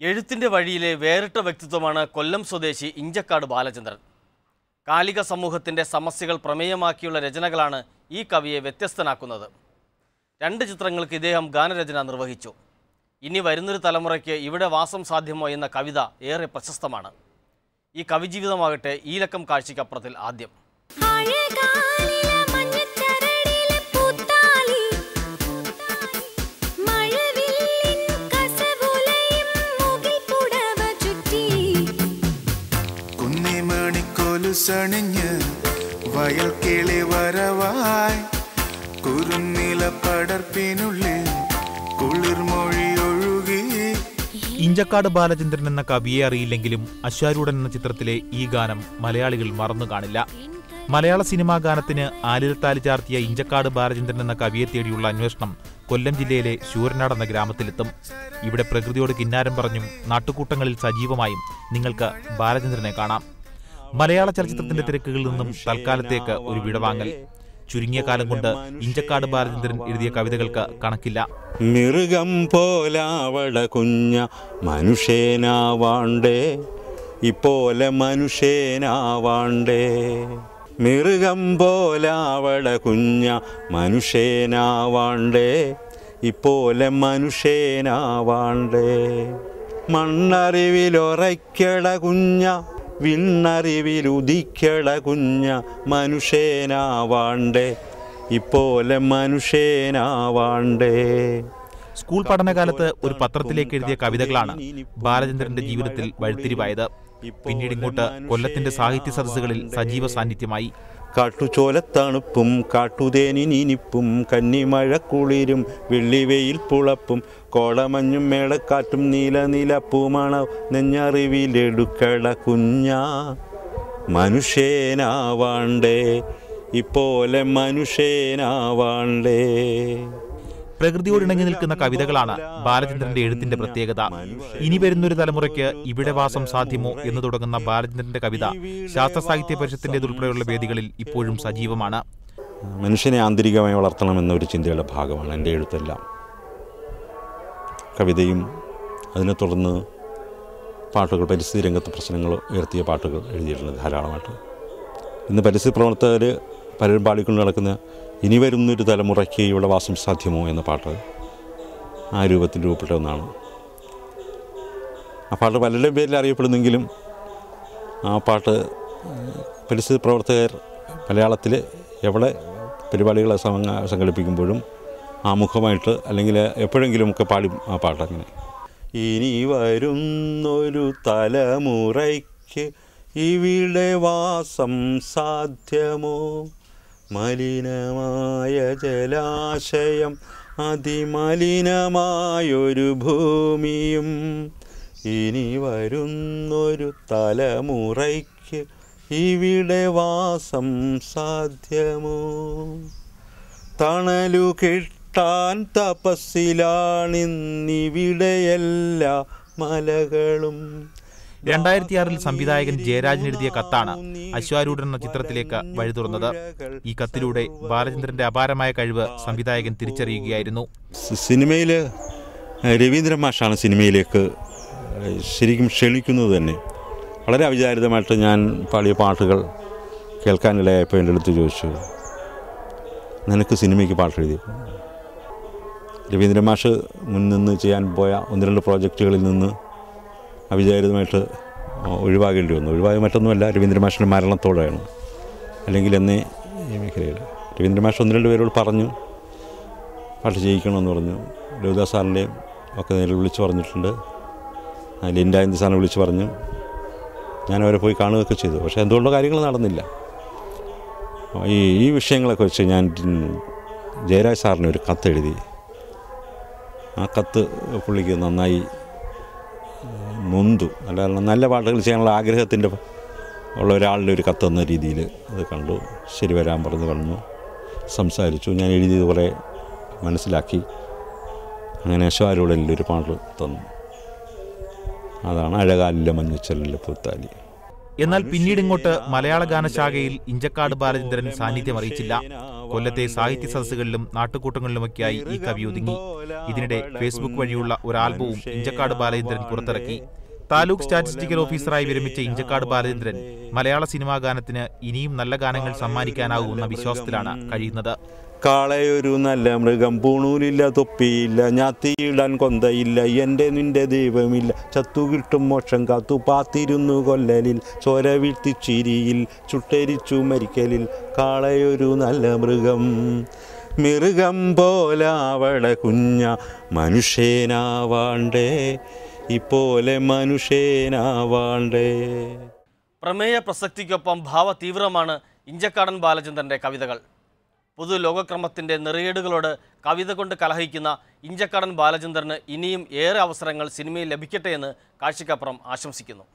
എഴുത്തിന്റെ വഴിയിലെ വേറിട്ട വ്യക്തിത്വമാണ് കൊല്ലം സ്വദേശി ഇഞ്ചക്കാട് ബാലചന്ദ്രൻ. കാലിക സമൂഹത്തിന്റെ സമസ്യകൾ പ്രമേയമാക്കിയുള്ള രചനകളാണ് ഈ കവിയെ വ്യത്യസ്തനാക്കുന്നത്. 2 ചിത്രങ്ങൾക്ക് ഇദ്ദേഹം ഗാനരചന നിർവഹിച്ചു. ഇനി വരുന്നൊരു തലമുറയ്ക്ക് ഇവിടെ വാസം സാധ്യമോ എന്ന കവിത ഏറെ പ്രശസ്തമാണ്. ഈ കവിജീവിതമാകട്ടെ ഈ ലക്കം കാഴ്ചയ്ക്കപ്പുറത്തിൽ ആദ്യം. സണിഞ്ഞ് വയൽ കിളി വരവായി കുറുനില പടർപ്പിനുള്ളിൽ കുളിർമൊഴി ഒഴുകി. ഇഞ്ചക്കാട് ബാലചന്ദ്രൻ എന്ന കവിയെ അറിയില്ലെങ്കിലും അശ്വാരൂഢൻ എന്ന ചിത്രത്തിലെ ഈ ഗാനം മലയാളികൾ മറന്നു കാണില്ല. മലയാള സിനിമാ ഗാനത്തിന് ആലിലത്താലി ചാർത്തിയ ഇഞ്ചക്കാട് ബാലചന്ദ്രൻ എന്ന കവിയെ തേടിയുള്ള അന്വേഷണം കൊല്ലം ജില്ലയിലെ ശൂരനാട് എന്ന ഗ്രാമത്തിലെത്തും. ഇവിടെ പ്രകൃതിയോട് കിന്നാരം പറഞ്ഞും നാട്ടുകൂട്ടങ്ങളിൽ സജീവമായും നിങ്ങൾക്ക് ബാലചന്ദ്രനെ കാണാം. മലയാള ചലച്ചിത്രത്തിന്റെ തിരക്കുകളിൽ നിന്നും തൽക്കാലത്തേക്ക് ഒരു വിടവാങ്ങൽ. ചുരുങ്ങിയ കാലം കൊണ്ട് ഇഞ്ചക്കാട് ബാലചന്ദ്രൻ എഴുതിയ കവിതകൾക്ക് കണക്കില്ല. മൃഗം പോലാവള കുഞ്ഞ മനുഷ്യനാവാണ്ടേ ഇപ്പോലെ മനുഷ്യനാവാണ്ടേ. മൃഗം പോലാവള കുഞ്ഞ മനുഷ്യനാവാണ്ടേ ഇപ്പോലെ മനുഷ്യനാവാണ്ടേ. മണ്ണറിവിലൊറയ്ക്കട കുഞ്ഞ വിണ്ണറിവിലുദിക്കട കുഞ്ഞ മനുഷ്യനാവാണ്ടേ ഇപ്പോലെ മനുഷ്യനാവാണ്ടേ. സ്കൂൾ പഠനകാലത്ത് ഒരു പത്രത്തിലേക്ക് എഴുതിയ കവിതകളാണ് ബാലചന്ദ്രന്റെ ജീവിതത്തിൽ വഴിത്തിരിവായത്. പിന്നീട് ഇങ്ങോട്ട് കൊല്ലത്തിന്റെ സാഹിത്യ സദസ്സുകളിൽ സജീവ സാന്നിധ്യമായി. കാട്ടുചോലത്തണുപ്പും കാട്ടുതേനിനിപ്പും കന്നിമഴക്കുളിരും വെള്ളിവെയിൽ പുളപ്പും കോടമഞ്ഞും മേളക്കാറ്റും നീല നീലപ്പൂമണ നെഞ്ഞറിവിലെടുക്കട കുഞ്ഞ മനുഷ്യനാവാണ്ടേ ഇപ്പോലെ മനുഷ്യനാവാണ്ടേ. പ്രകൃതിയോട് ഇണങ്ങി നിൽക്കുന്ന കവിതകളാണ് ബാലചന്ദ്രന്റെ എഴുത്തിന്റെ പ്രത്യേകത. ഇനി വരുന്നൊരു തലമുറയ്ക്ക് ഇവിടെ വാസം സാധ്യമോ എന്ന് തുടങ്ങുന്ന ബാലചന്ദ്രന്റെ കവിത ശാസ്ത്ര സാഹിത്യ പരിഷത്തിൻ്റെതുൾപ്പെടെയുള്ള വേദികളിൽ ഇപ്പോഴും സജീവമാണ്. മനുഷ്യനെ ആന്തരികമായി വളർത്തണമെന്നൊരു ചിന്തയുടെ ഭാഗമാണ് എൻ്റെ എഴുത്തെല്ലാം. കവിതയും അതിനെ തുടർന്ന് പാട്ടുകൾ, പരിസ്ഥിതി രംഗത്ത് പ്രശ്നങ്ങൾ ഉയർത്തിയ പാട്ടുകൾ എഴുതിയിട്ടുണ്ട് ധാരാളമായിട്ട്. ഇന്ന് പരിസ്ഥിതി പ്രവർത്തകർ പലരും പാടിക്കൊണ്ട് നടക്കുന്ന ഇനി വരുന്നൊരു തലമുറയ്ക്ക് ഇവിടെ വാസം സാധ്യമോ എന്ന പാട്ട് ആ രൂപത്തിൽ രൂപപ്പെട്ട ഒന്നാണ്. ആ പാട്ട് പലരുടെയും പേരിൽ അറിയപ്പെടുന്നെങ്കിലും ആ പാട്ട് പരിസ്ഥിതി പ്രവർത്തകർ മലയാളത്തിൽ എവിടെ പരിപാടികൾ സംഘടിപ്പിക്കുമ്പോഴും ആമുഖമായിട്ട് അല്ലെങ്കിൽ എപ്പോഴെങ്കിലുമൊക്കെ പാടും ആ പാട്ട്. അങ്ങനെ ഇനി വരുന്നൊരു തലമുറയ്ക്ക് ഇവിടെ വാസം സാധ്യമോ, മലിനമായ ജലാശയം അതിമലിനമായൊരു ഭൂമിയും. ഇനി വരുന്നൊരു തലമുറയ്ക്ക് ഇവിടെ വാസം സാധ്യമോ. തണലു കിട്ടാൻ തപസ്സിലാണിന്നിവിടെയെല്ലാ മലകളും. 2006 സംവിധായകൻ ജയരാജൻ എഴുതിയ കത്താണ് അശ്വാരൂഢൻ എന്ന ചിത്രത്തിലേക്ക് വഴി തുറന്നത്. ഈ കത്തിലൂടെ ബാലചന്ദ്രന്റെ അപാരമായ കഴിവ് സംവിധായകൻ തിരിച്ചറിയുകയായിരുന്നു. സിനിമയിൽ രവീന്ദ്രൻ മാഷാണ് സിനിമയിലേക്ക് ശരിക്കും ക്ഷണിക്കുന്നത് തന്നെ. വളരെ അവിചാരിതമായിട്ട് ഞാൻ പാടിയ പാട്ടുകൾ കേൾക്കാനിടയായപ്പോൾ എൻ്റെ അടുത്ത് ചോദിച്ചു, നിനക്ക് സിനിമയ്ക്ക് പാട്ടെഴുതി? രവീന്ദ്രൻ മാഷ് മുൻനിന്ന് ചെയ്യാൻ പോയ 1-2 പ്രോജക്റ്റുകളിൽ നിന്ന് അവിചാരിതമായിട്ട് ഒഴിവാകേണ്ടി വന്നു. ഒഴിവായ മറ്റൊന്നുമല്ല, രവീന്ദ്രൻ മാഷിൻ്റെ മരണത്തോടെയാണ്. അല്ലെങ്കിൽ എന്നേ ഈ മേഖലയിൽ രവീന്ദ്രൻ മാഷ് 1-2 പേരോട് പറഞ്ഞു പാട്ട് ചെയ്യിക്കണമെന്ന് പറഞ്ഞു. രവിദാസ് സാറിൻ്റെയും ഒക്കെ നേരിൽ വിളിച്ച് പറഞ്ഞിട്ടുണ്ട്. ലിൻഡായന്തി സാറിനെ വിളിച്ച് പറഞ്ഞു. ഞാൻ അവരെ പോയി കാണുകയൊക്കെ ചെയ്തു. പക്ഷേ എന്തുകൊണ്ടോ കാര്യങ്ങൾ നടന്നില്ല. ഈ വിഷയങ്ങളൊക്കെ വെച്ച് ഞാൻ ജയരാജ് സാറിന് ഒരു കത്തെഴുതി. ആ കത്ത് പുള്ളിക്ക് നന്നായി നൊന്തു. നല്ല പാട്ടുകൾ ചെയ്യാനുള്ള ആഗ്രഹത്തിൻ്റെ ഉള്ള ഒരാളുടെ ഒരു കത്തെന്ന രീതിയിൽ അത് കണ്ടു. ശരി, വരാൻ പറഞ്ഞു വന്നു, സംസാരിച്ചു. ഞാൻ എഴുതിയത് കുറേ മനസ്സിലാക്കി. അങ്ങനെ അശ്വാരൂഢനിൽ ഒരു പാട്ട് തന്നു. അതാണ് അഴകാലിലെ മഞ്ഞച്ചലിലെ പൂത്താലി. എന്നാൽ പിന്നീട് ഇങ്ങോട്ട് മലയാള ഗാനശാഖയിൽ ഇഞ്ചക്കാട് ബാലചന്ദ്രൻ സാന്നിധ്യം അറിയിച്ചില്ല. കൊല്ലത്തെ സാഹിത്യ സദസ്സുകളിലും നാട്ടുകൂട്ടങ്ങളിലുമൊക്കെയായി ഈ കവി ഒതുങ്ങി. ഇതിനിടെ ഫേസ്ബുക്ക് വഴിയുള്ള ഒരു ആൽബവും ഇഞ്ചക്കാട് ബാലചന്ദ്രൻ പുറത്തിറക്കി. താലൂക്ക് സ്റ്റാറ്റിസ്റ്റിക്കൽ ഓഫീസറായി വിരമിച്ച ഇഞ്ചക്കാട് ബാലചന്ദ്രൻ മലയാള സിനിമാ ഗാനത്തിന് ഇനിയും നല്ല ഗാനങ്ങൾ സമ്മാനിക്കാനാകുമെന്ന വിശ്വാസത്തിലാണ് കഴിയുന്നത്. കാളയൊരു നല്ല മൃഗം, പൂണൂലില്ല, തൊപ്പിയില്ല, ഞാത്തിയിടാൻ കൊന്തയില്ല, എൻ്റെ നിന്റെ ദൈവമില്ല, ചത്തുകിട്ടും മോക്ഷം കാത്തു പാത്തിരുന്നു കൊല്ലലിൽ, ചോര വീഴ്ത്തിച്ചിരിയിൽ ചുട്ടരിച്ചു മരിക്കലിൽ, കാളയൊരു നല്ല മൃഗം, മൃഗം പോലാവള കുഞ്ഞ, മനുഷ്യനാവാണ്ടേ ഇപ്പോലെ മനുഷ്യനാവാണ്ടേ. പ്രമേയ പ്രസക്തിക്കൊപ്പം ഭാവതീവ്രമാണ് ഇഞ്ചക്കാടൻ ബാലചന്ദ്രൻ്റെ കവിതകൾ. പൊതു ലോകക്രമത്തിൻ്റെ നെറിയേടുകളോട് കവിത കൊണ്ട് കലഹിക്കുന്ന ഇഞ്ചക്കാടൻ ബാലചന്ദ്രന് ഇനിയും ഏറെ അവസരങ്ങൾ സിനിമയിൽ ലഭിക്കട്ടെ എന്ന് കാഴ്ചക്കപ്പുറം ആശംസിക്കുന്നു.